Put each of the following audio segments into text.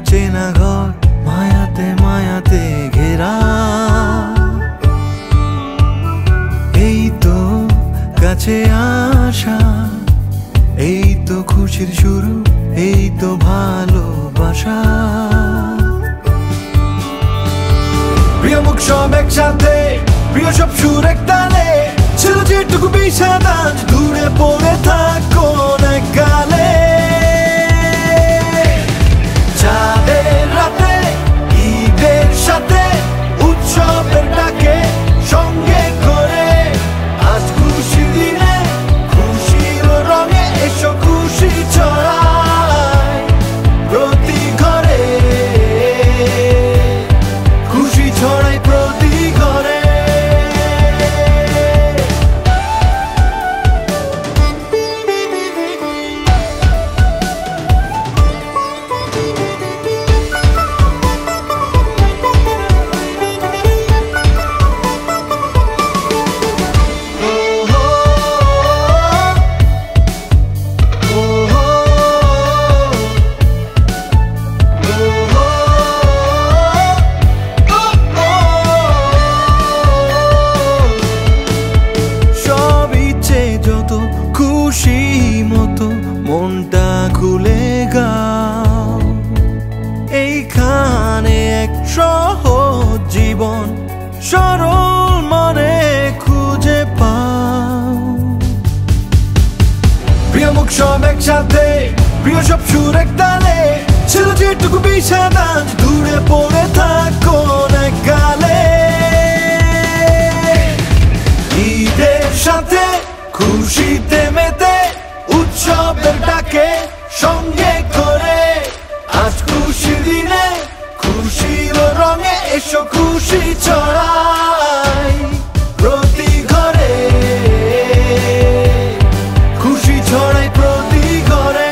চেনা ঘর মায়াতে মায়াতে ঘেরা, এই তো কাছে আসা, এই তো খুশির শুরু, এই তো ভালোবাসা। প্রিয় মুখ সব একসাথে, প্রিয় সব সুর এক তালে, ছিল যেটুকু বিষাদ আজ দূরে পড়ে থাক কোন কালে। চাঁদের রাতে ঈদের সাথে উৎসবের ডাকে সঙ্গে করে, আজ খুশি দিনে খুশির রঙে এসো খুশি ছড়ায় প্রতি ঘরে, খুশি ছড়ায় প্রতি ঘরে। খুশি মতো মনটা খুলে গাও, এইখানে এক সহজ জীবন সরল মনে খুঁজে পাও। প্রিয় মুখ সব একসাথে, প্রিয় সব সুর এক তালে, ছিল যেটুকু বিষাদ আজ দূরে পড়ে থাক কোন কালে। ঈদের সাথে খুশিতে মেতে উৎসবের ডাকে সঙ্গে করে, আজ খুশি দিনে খুশির রঙে এসো খুশি ছড়াই প্রতি ঘরে, খুশি ছড়াই প্রতি ঘরে।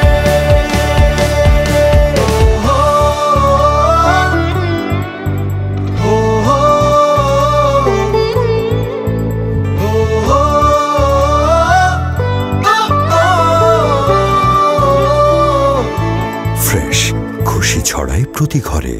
ফ্রেশ খুশি ছড়ায় প্রতি ঘরে।